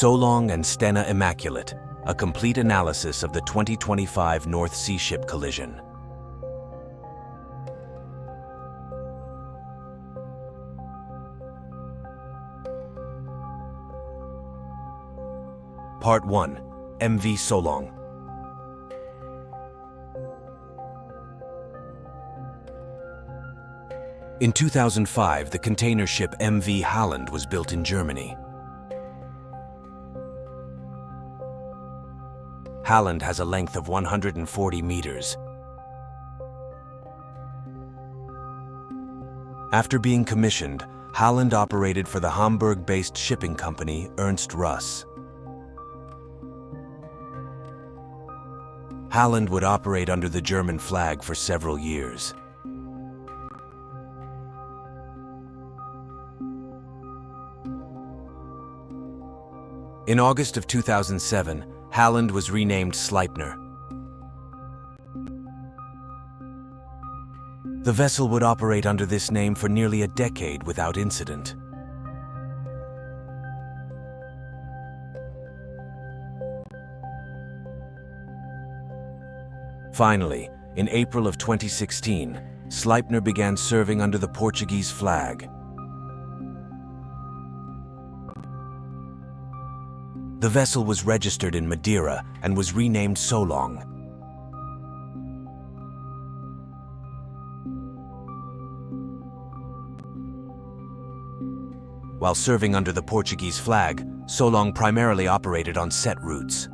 Solong and Stena Immaculate, a complete analysis of the 2025 North Sea ship collision. Part 1. MV Solong. In 2005, the container ship MV Halland was built in Germany. Halland has a length of 140 meters. After being commissioned, Halland operated for the Hamburg-based shipping company Ernst Russ. Halland would operate under the German flag for several years. In August of 2007, Halland was renamed Sleipner. The vessel would operate under this name for nearly a decade without incident. Finally, in April of 2016, Sleipner began serving under the Portuguese flag. The vessel was registered in Madeira and was renamed Solong. While serving under the Portuguese flag, Solong primarily operated on set routes.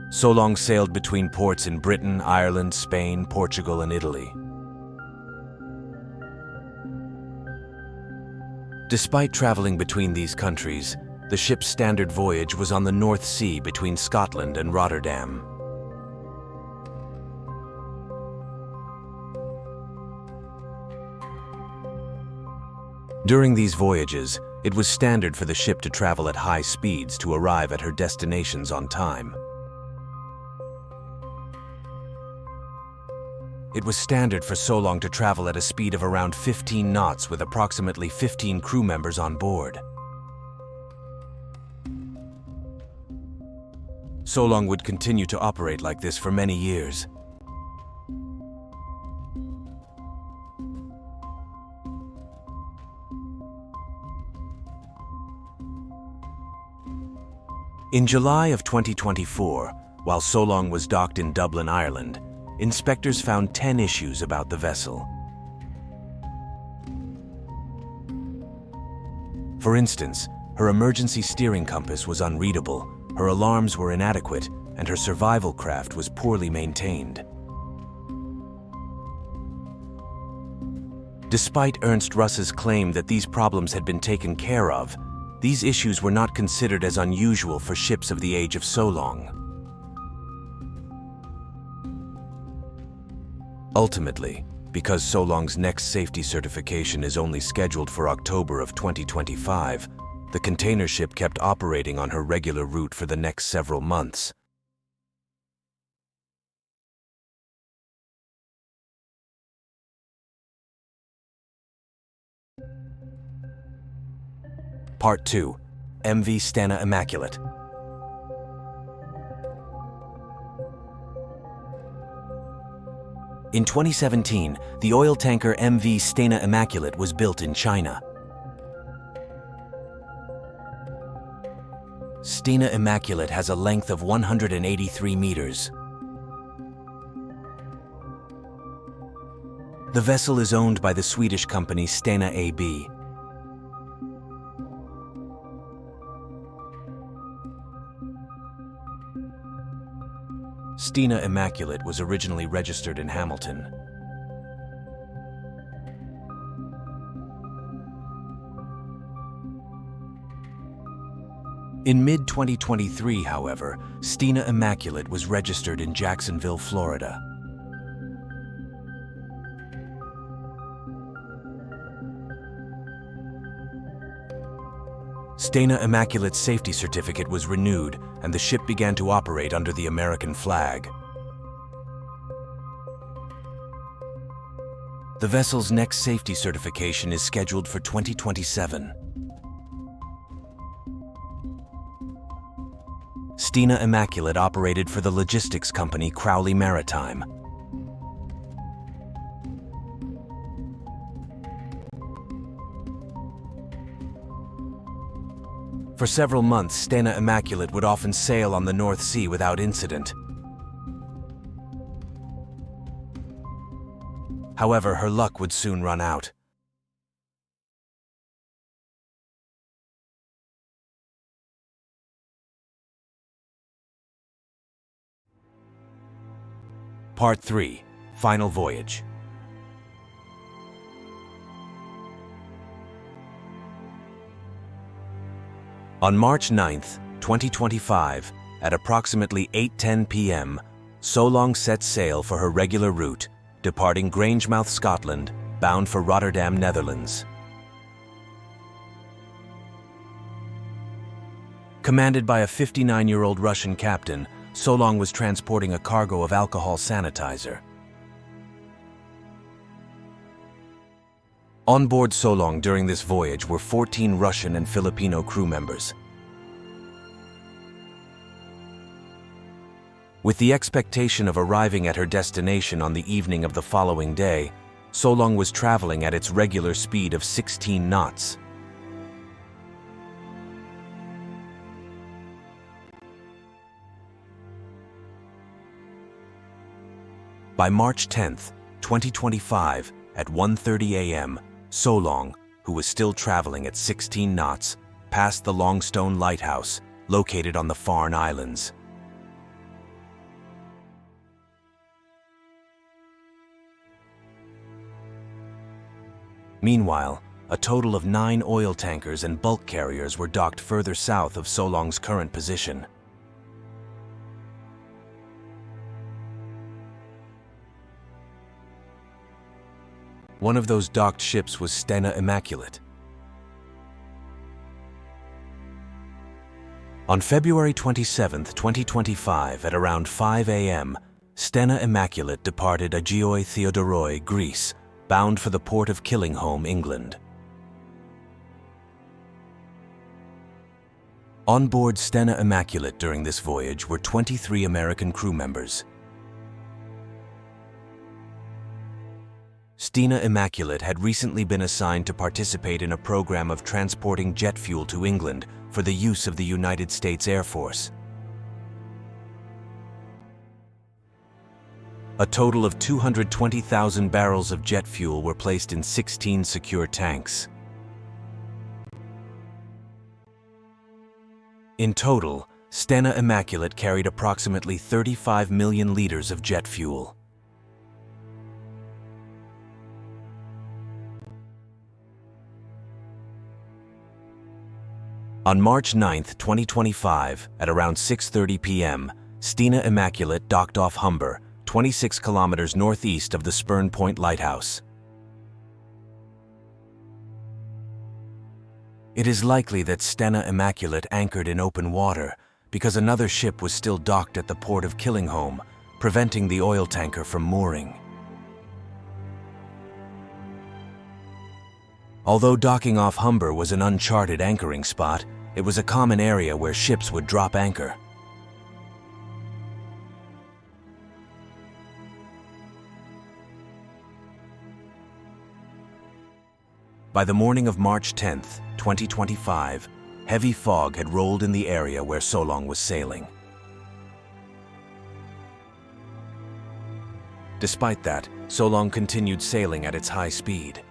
Solong sailed between ports in Britain, Ireland, Spain, Portugal, and Italy. Despite traveling between these countries, the ship's standard voyage was on the North Sea between Scotland and Rotterdam. During these voyages, it was standard for the ship to travel at high speeds to arrive at her destinations on time. It was standard for Solong to travel at a speed of around 15 knots with approximately 15 crew members on board. Solong would continue to operate like this for many years. In July of 2024, while Solong was docked in Dublin, Ireland, inspectors found 10 issues about the vessel. For instance, her emergency steering compass was unreadable, her alarms were inadequate, and her survival craft was poorly maintained. Despite Ernst Russ's claim that these problems had been taken care of, these issues were not considered as unusual for ships of the age of Solong. Ultimately, because Solong's next safety certification is only scheduled for October of 2025, the container ship kept operating on her regular route for the next several months. Part 2. MV Stena Immaculate. In 2017, the oil tanker MV Stena Immaculate was built in China. Stena Immaculate has a length of 183 meters. The vessel is owned by the Swedish company Stena AB. Stena Immaculate was originally registered in Hamilton. In mid-2023, however, Stena Immaculate was registered in Jacksonville, Florida. Stena Immaculate's safety certificate was renewed, and the ship began to operate under the American flag. The vessel's next safety certification is scheduled for 2027. Stena Immaculate operated for the logistics company Crowley Maritime. For several months, Stena Immaculate would often sail on the North Sea without incident. However, her luck would soon run out. Part 3. Final Voyage. On March 9, 2025, at approximately 8:10 p.m., Solong set sail for her regular route, departing Grangemouth, Scotland, bound for Rotterdam, Netherlands. Commanded by a 59-year-old Russian captain, Solong was transporting a cargo of alcohol sanitizer. On board Solong during this voyage were 14 Russian and Filipino crew members. With the expectation of arriving at her destination on the evening of the following day, Solong was traveling at its regular speed of 16 knots. By March 10, 2025, at 1:30 a.m., Solong, who was still traveling at 16 knots, passed the Longstone Lighthouse, located on the Farne Islands. Meanwhile, a total of 9 oil tankers and bulk carriers were docked further south of Solong's current position. One of those docked ships was Stena Immaculate. On February 27, 2025, at around 5 a.m., Stena Immaculate departed Agioi Theodoroi, Greece, bound for the port of Killingholme, England. On board Stena Immaculate during this voyage were 23 American crew members. Stena Immaculate had recently been assigned to participate in a program of transporting jet fuel to England for the use of the United States Air Force. A total of 220,000 barrels of jet fuel were placed in 16 secure tanks. In total, Stena Immaculate carried approximately 35 million liters of jet fuel. On March 9, 2025, at around 6:30 p.m., Stena Immaculate docked off Humber, 26 kilometers northeast of the Spurn Point Lighthouse. It is likely that Stena Immaculate anchored in open water because another ship was still docked at the port of Killingholme, preventing the oil tanker from mooring. Although docking off Humber was an uncharted anchoring spot, it was a common area where ships would drop anchor. By the morning of March 10, 2025, heavy fog had rolled in the area where Solong was sailing. Despite that, Solong continued sailing at its high speed.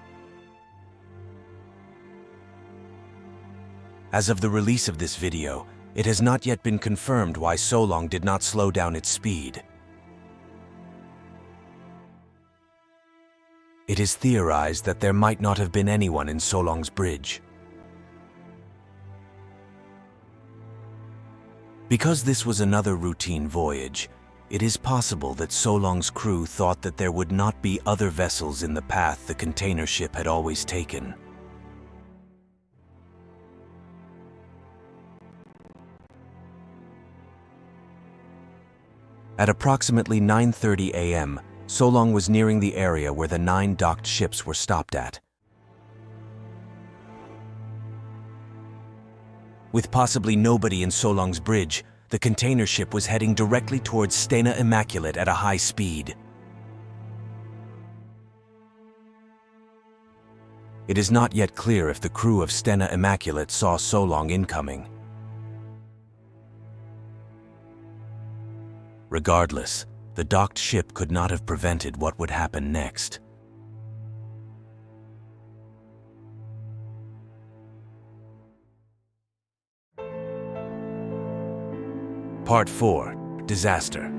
As of the release of this video, it has not yet been confirmed why Solong did not slow down its speed. It is theorized that there might not have been anyone in Solong's bridge. Because this was another routine voyage, it is possible that Solong's crew thought that there would not be other vessels in the path the container ship had always taken. At approximately 9:30 a.m., Solong was nearing the area where the 9 docked ships were stopped at. With possibly nobody in Solong's bridge, the container ship was heading directly towards Stena Immaculate at a high speed. It is not yet clear if the crew of Stena Immaculate saw Solong incoming. Regardless, the docked ship could not have prevented what would happen next. Part 4. Disaster.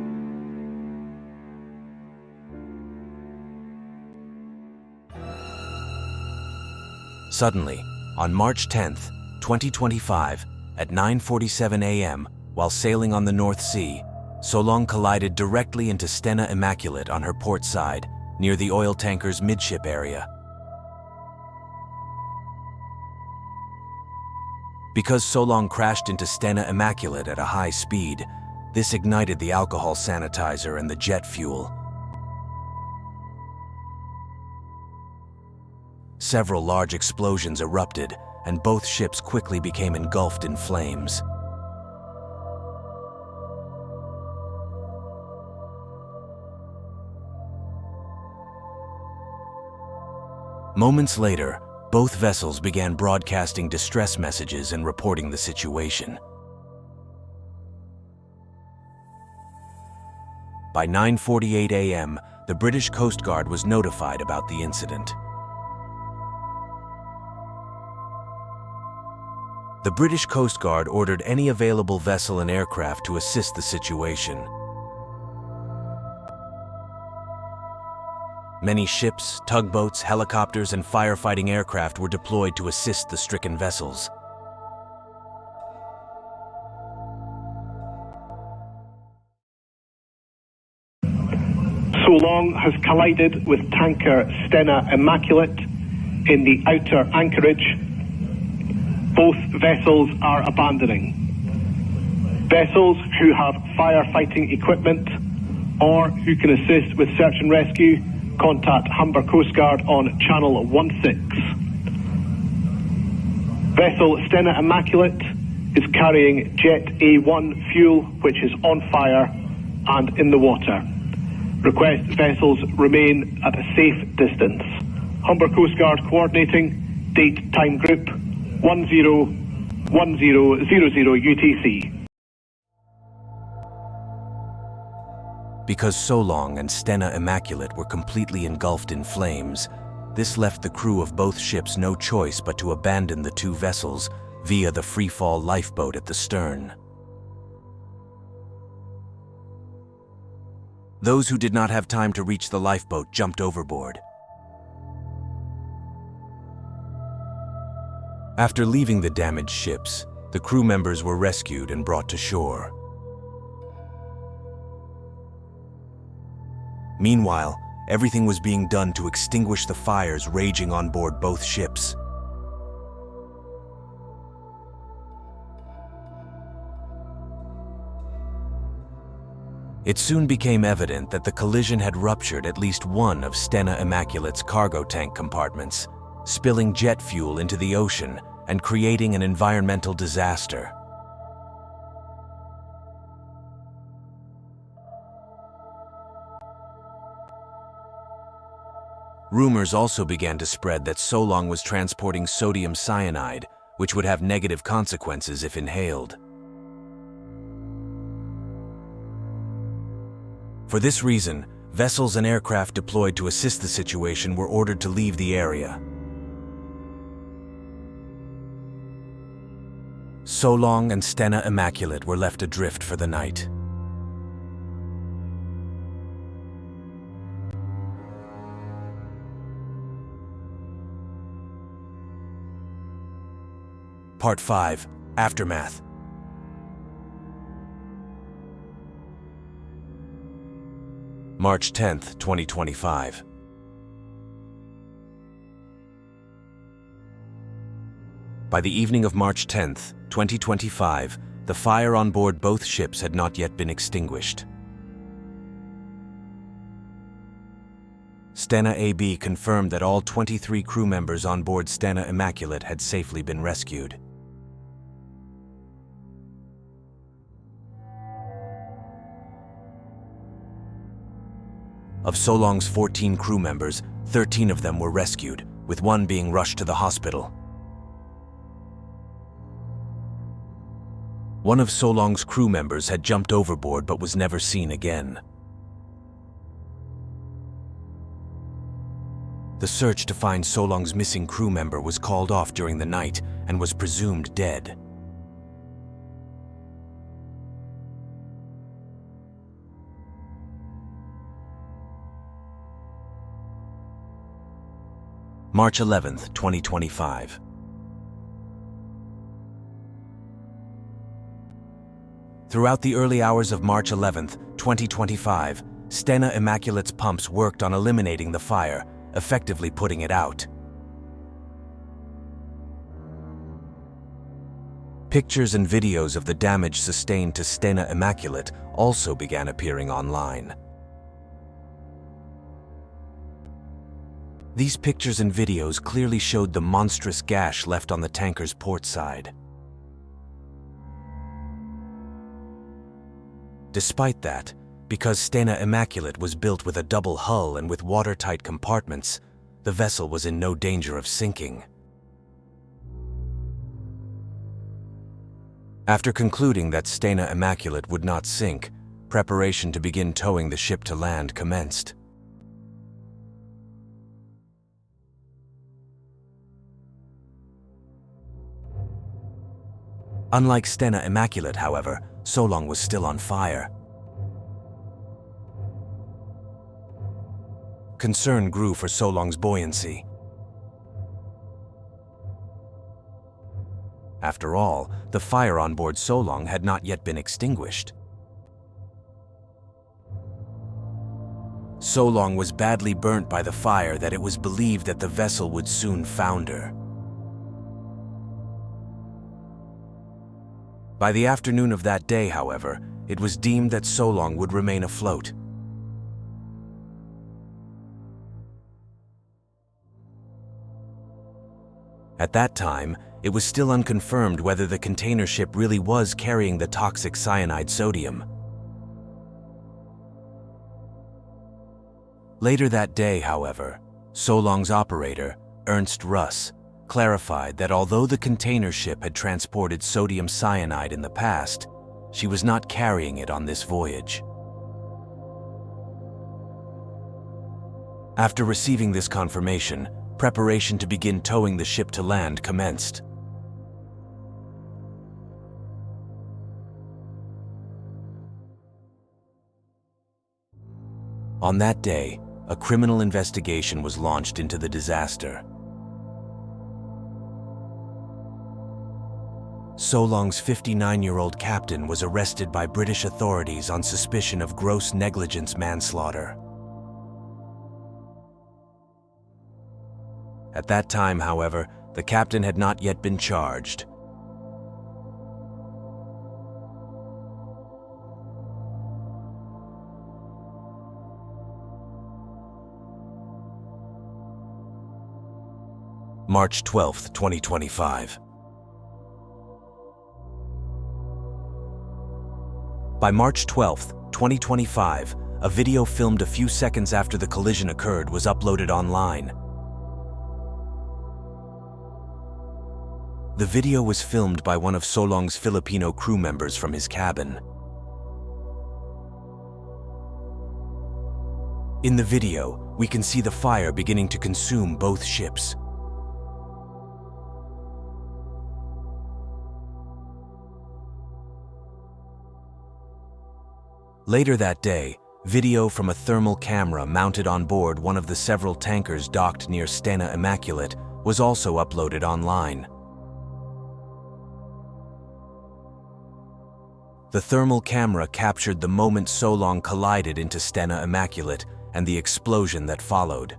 Suddenly, on March 10th, 2025, at 9:47 a.m., while sailing on the North Sea, Solong collided directly into Stena Immaculate on her port side, near the oil tanker's midship area. Because Solong crashed into Stena Immaculate at a high speed, this ignited the alcohol sanitizer and the jet fuel. Several large explosions erupted, and both ships quickly became engulfed in flames. Moments later, both vessels began broadcasting distress messages and reporting the situation. By 9:48 a.m., the British Coast Guard was notified about the incident. The British Coast Guard ordered any available vessel and aircraft to assist the situation. Many ships, tugboats, helicopters, and firefighting aircraft were deployed to assist the stricken vessels. Solong has collided with tanker Stena Immaculate in the outer anchorage. Both vessels are abandoning. Vessels who have firefighting equipment or who can assist with search and rescue, contact Hamburg Coast Guard on channel 16. Vessel Stena Immaculate is carrying Jet A1 fuel, which is on fire and in the water. Request vessels remain at a safe distance. Hamburg Coast Guard coordinating, date time group 101000 UTC. Because Solong and Stena Immaculate were completely engulfed in flames, this left the crew of both ships no choice but to abandon the two vessels via the free-fall lifeboat at the stern. Those who did not have time to reach the lifeboat jumped overboard. After leaving the damaged ships, the crew members were rescued and brought to shore. Meanwhile, everything was being done to extinguish the fires raging on board both ships. It soon became evident that the collision had ruptured at least one of Stena Immaculate's cargo tank compartments, spilling jet fuel into the ocean and creating an environmental disaster. Rumors also began to spread that Solong was transporting sodium cyanide, which would have negative consequences if inhaled. For this reason, vessels and aircraft deployed to assist the situation were ordered to leave the area. Solong and Stena Immaculate were left adrift for the night. Part 5. Aftermath. March 10th, 2025. By the evening of March 10th, 2025, the fire on board both ships had not yet been extinguished. Stena AB confirmed that all 23 crew members on board Stena Immaculate had safely been rescued. Of Solong's 14 crew members, 13 of them were rescued, with one being rushed to the hospital. One of Solong's crew members had jumped overboard but was never seen again. The search to find Solong's missing crew member was called off during the night and was presumed dead. March 11, 2025. Throughout the early hours of March 11, 2025, Stena Immaculate's pumps worked on eliminating the fire, effectively putting it out. Pictures and videos of the damage sustained to Stena Immaculate also began appearing online. These pictures and videos clearly showed the monstrous gash left on the tanker's port side. Despite that, because Stena Immaculate was built with a double hull and with watertight compartments, the vessel was in no danger of sinking. After concluding that Stena Immaculate would not sink, preparation to begin towing the ship to land commenced. Unlike Stena Immaculate, however, Solong was still on fire. Concern grew for Solong's buoyancy. After all, the fire on board Solong had not yet been extinguished. Solong was badly burnt by the fire that it was believed that the vessel would soon founder. By the afternoon of that day, however, it was deemed that Solong would remain afloat. At that time, it was still unconfirmed whether the container ship really was carrying the toxic cyanide sodium. Later that day, however, Solong's operator, Ernst Russ, clarified that although the container ship had transported sodium cyanide in the past, she was not carrying it on this voyage. After receiving this confirmation, preparation to begin towing the ship to land commenced. On that day, a criminal investigation was launched into the disaster. Solong's 59-year-old captain was arrested by British authorities on suspicion of gross negligence manslaughter. At that time, however, the captain had not yet been charged. March 12, 2025. By March 12, 2025, a video filmed a few seconds after the collision occurred was uploaded online. The video was filmed by one of Solong's Filipino crew members from his cabin. In the video, we can see the fire beginning to consume both ships. Later that day, video from a thermal camera mounted on board one of the several tankers docked near Stena Immaculate was also uploaded online. The thermal camera captured the moment Solong collided into Stena Immaculate and the explosion that followed.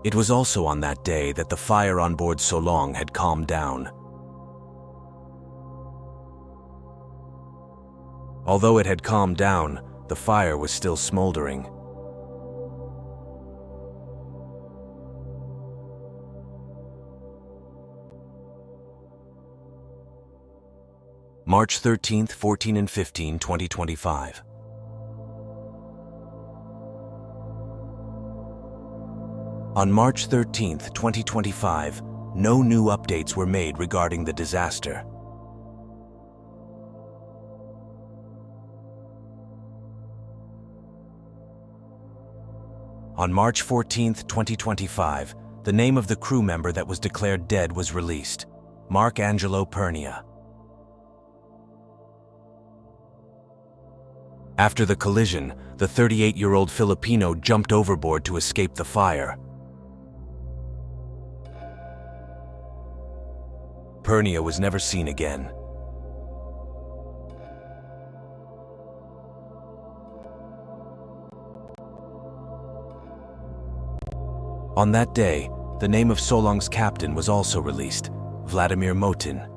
It was also on that day that the fire on board Solong had calmed down. Although it had calmed down, the fire was still smoldering. March 13th, 14 and 15, 2025. On March 13th, 2025, no new updates were made regarding the disaster. On March 14th, 2025, the name of the crew member that was declared dead was released, Mark Angelo Pernia. After the collision, the 38-year-old Filipino jumped overboard to escape the fire. Pernia was never seen again. On that day, the name of Solong's captain was also released, Vladimir Motin.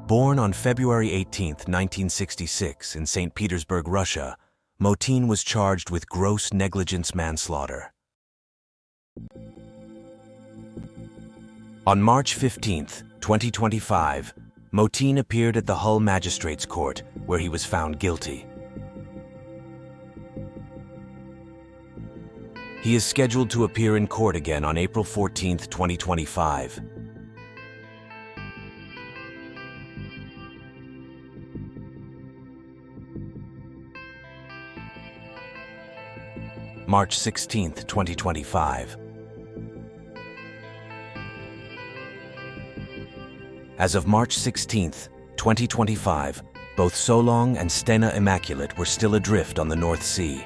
Born on February 18, 1966, in St. Petersburg, Russia, Motin was charged with gross negligence manslaughter. On March 15, 2025, Motin appeared at the Hull Magistrates Court, where he was found guilty. He is scheduled to appear in court again on April 14, 2025. March 16, 2025. As of March 16, 2025, both Solong and Stena Immaculate were still adrift on the North Sea.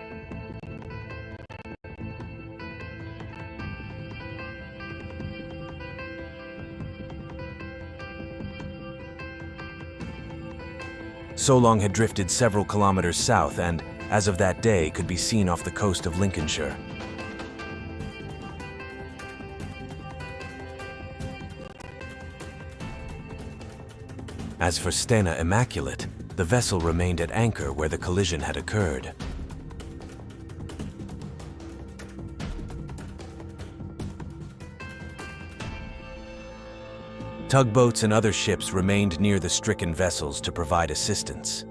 Solong had drifted several kilometers south and, as of that day, could be seen off the coast of Lincolnshire. As for Stena Immaculate, the vessel remained at anchor where the collision had occurred. Tugboats and other ships remained near the stricken vessels to provide assistance.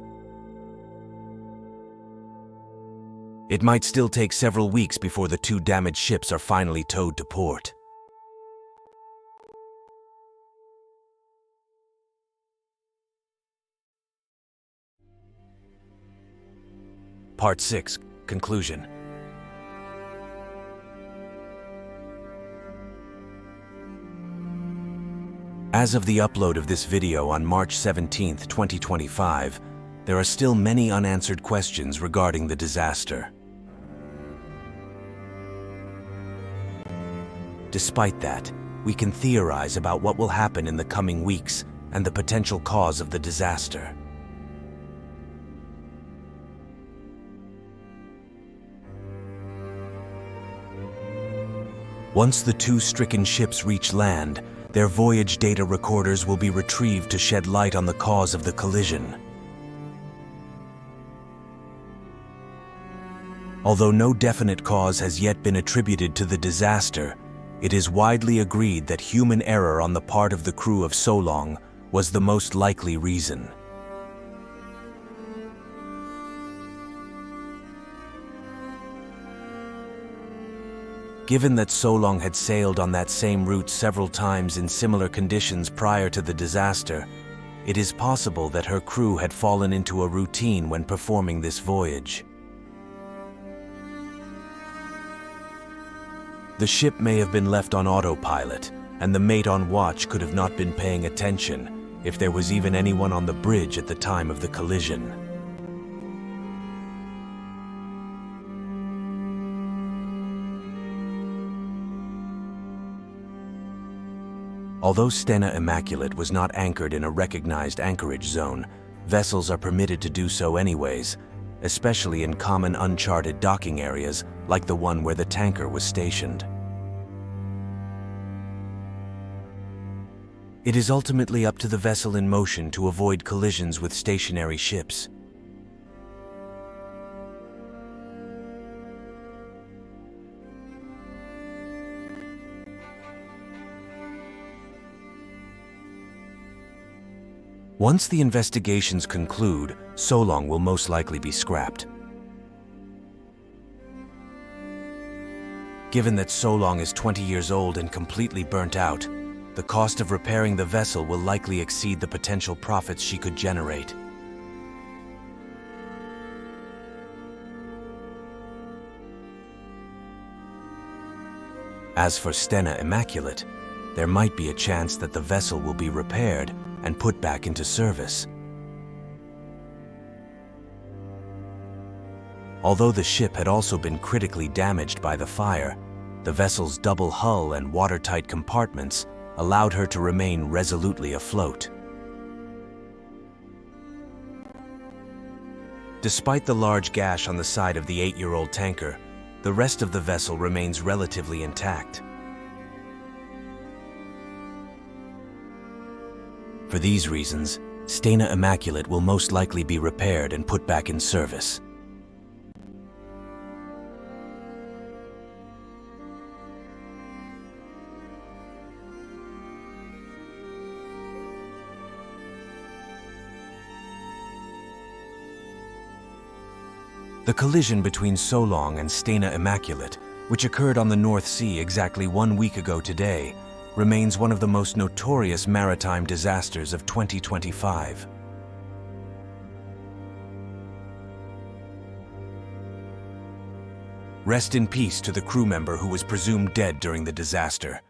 It might still take several weeks before the two damaged ships are finally towed to port. Part 6. Conclusion. As of the upload of this video on March 17, 2025, there are still many unanswered questions regarding the disaster. Despite that, we can theorize about what will happen in the coming weeks and the potential cause of the disaster. Once the two stricken ships reach land, their voyage data recorders will be retrieved to shed light on the cause of the collision. Although no definite cause has yet been attributed to the disaster, it is widely agreed that human error on the part of the crew of Solong was the most likely reason. Given that Solong had sailed on that same route several times in similar conditions prior to the disaster, it is possible that her crew had fallen into a routine when performing this voyage. The ship may have been left on autopilot, and the mate on watch could have not been paying attention, if there was even anyone on the bridge at the time of the collision. Although Stena Immaculate was not anchored in a recognized anchorage zone, vessels are permitted to do so anyways, especially in common uncharted docking areas like the one where the tanker was stationed. It is ultimately up to the vessel in motion to avoid collisions with stationary ships. Once the investigations conclude, Solong will most likely be scrapped. Given that Solong is 20 years old and completely burnt out, the cost of repairing the vessel will likely exceed the potential profits she could generate. As for Stena Immaculate, there might be a chance that the vessel will be repaired and put back into service. Although the ship had also been critically damaged by the fire, the vessel's double hull and watertight compartments allowed her to remain resolutely afloat. Despite the large gash on the side of the 8-year-old tanker, the rest of the vessel remains relatively intact. For these reasons, Stena Immaculate will most likely be repaired and put back in service. The collision between Solong and Stena Immaculate, which occurred on the North Sea exactly 1 week ago today, remains one of the most notorious maritime disasters of 2025. Rest in peace to the crew member who was presumed dead during the disaster.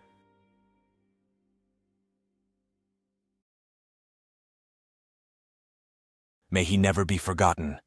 May he never be forgotten.